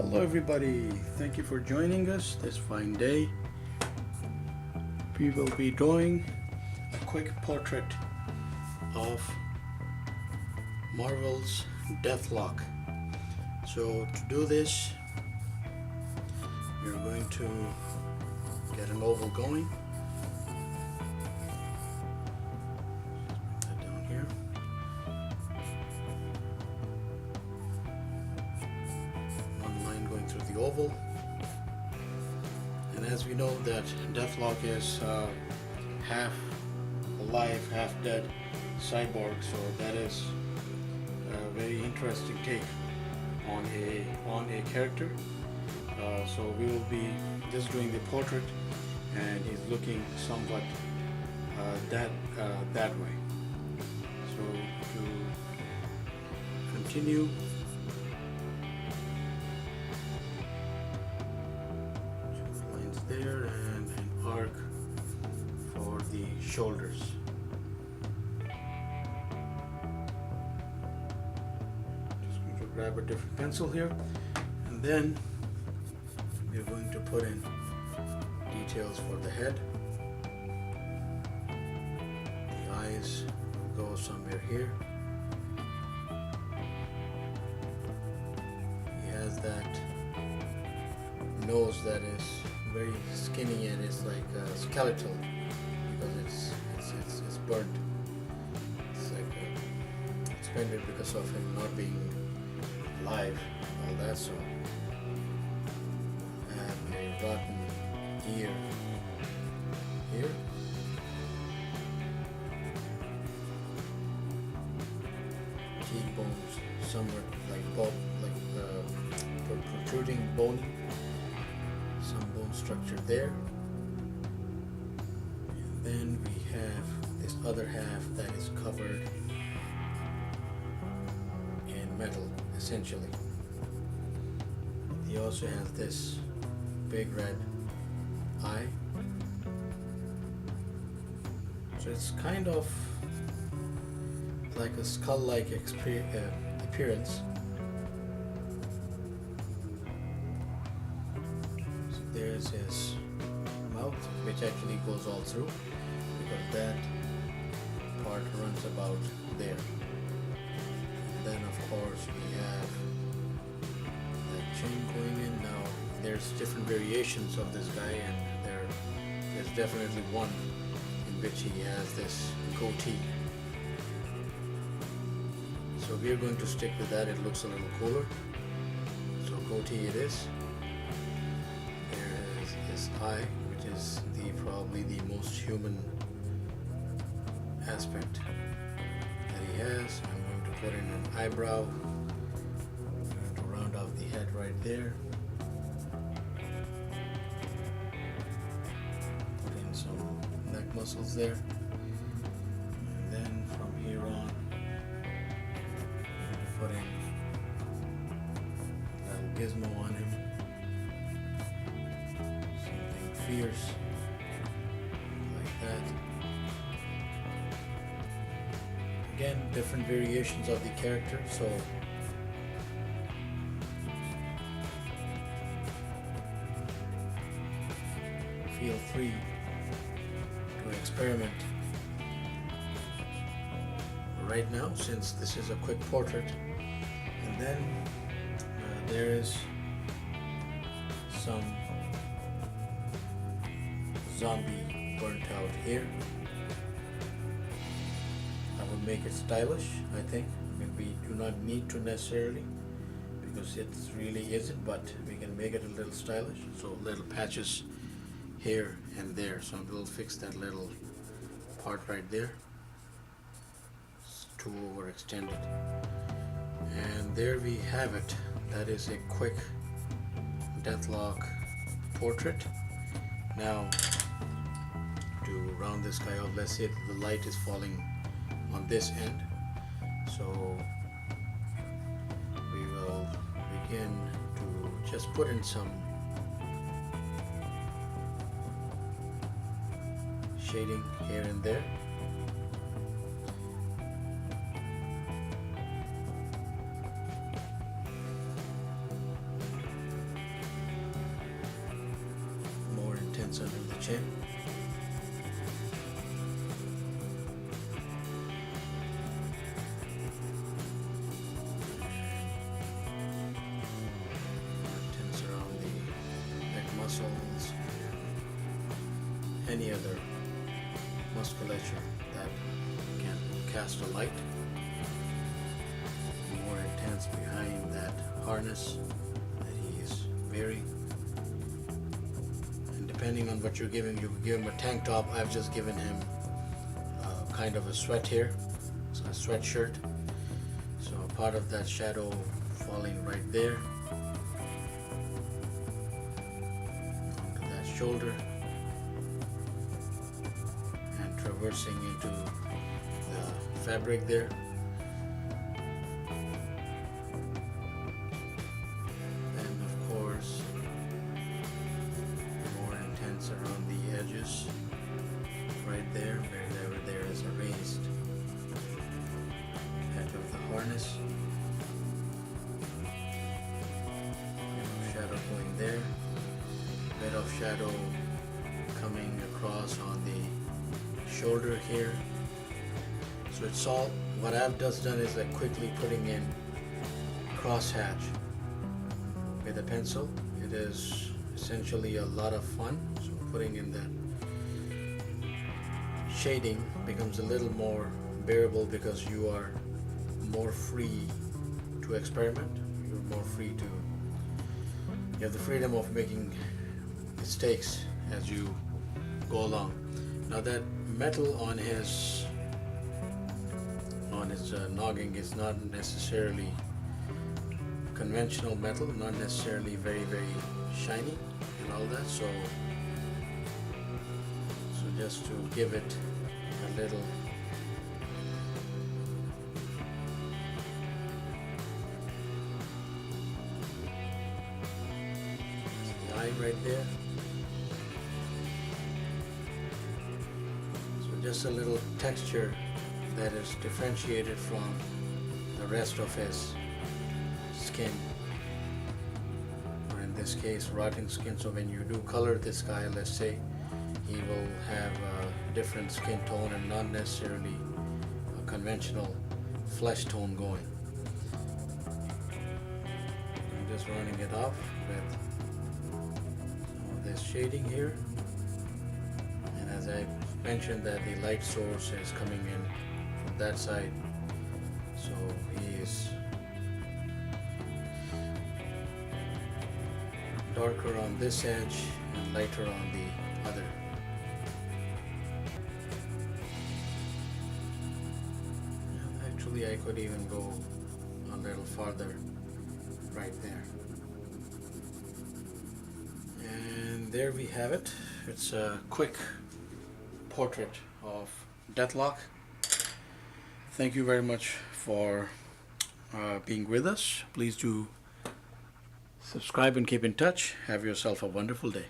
Hello everybody, thank you for joining us this fine day. We will be drawing a quick portrait of Marvel's Deathlok. So to do this, we're going to get an oval going. Put that down here. One line going through the oval. And as we know that Deathlok is half alive, half dead cyborg, so that is a very interesting take on a character. So we will be just doing the portrait, and he's looking somewhat that way. So to continue, two lines there and an arc for the shoulders. Just going to grab a different pencil here, and then we're going to put in details for the head. The eyes will go somewhere here. He has that nose that is very skinny and it's like skeletal because it's burnt. It's like it's bended because of him not being alive, all that. So rotten ear here. Cheekbones somewhat like bulb, like protruding bony. Some bone structure there. And then we have this other half that is covered in metal, essentially. He also has this big red eye. So it's kind of like a skull-like appearance. So there's his mouth, which actually goes all through because that part runs about there. And then of course we have that chin going in. Now there's different variations of this guy, and there's definitely one in which he has this goatee. So we're going to stick with that. It looks a little cooler. So goatee it is. There is his eye, which is probably the most human aspect that he has. I'm going to put in an eyebrow. I'm going to round off the head right there. Muscles there, and then from here on I'm going to put in a little gizmo on him, something fierce like that. Again, different variations of the character, so feel free experiment right now, since this is a quick portrait. And then there is some zombie burnt out here. I will make it stylish, I think. I mean, we do not need to necessarily, because it really isn't, but we can make it a little stylish. So little patches here and there, so we'll fix that little part right there. It's too overextended. And there we have it. That is a quick Deathlok portrait. Now to round this guy out, let's say that the light is falling on this end, so we will begin to just put in some shading here and there. That's under the chin. Tints around the neck muscles. Any other musculature that can cast a light. More intense behind that harness that he is wearing. And depending on what you're giving, you give him a tank top. I've just given him kind of a sweat here, so a sweatshirt. So a part of that shadow falling right there onto that shoulder and traversing into the fabric there. Around the edges right there, wherever there is a raised edge of the harness. Shadow going there, bit of shadow coming across on the shoulder here. So it's all, what I've just done is like quickly putting in crosshatch with a pencil. It is essentially a lot of fun. So putting in that shading becomes a little more bearable because you are more free to experiment. You're more free to, you have the freedom of making mistakes as you go along. Now that metal on his noggin is not necessarily conventional metal, not necessarily very shiny and all that, so just to give it a little the eye right there, so just a little texture that is differentiated from the rest of his skin, or in this case rotting skin. So when you do color this guy, let's say he will have a different skin tone and not necessarily a conventional flesh tone going. I'm just running it off with some of this shading here, and as I mentioned that the light source is coming in from that side, so he is darker on this edge and lighter on the other. Actually, I could even go a little farther right there. And there we have it. It's a quick portrait of Deathlok. Thank you very much for being with us. Please do subscribe and keep in touch. Have yourself a wonderful day.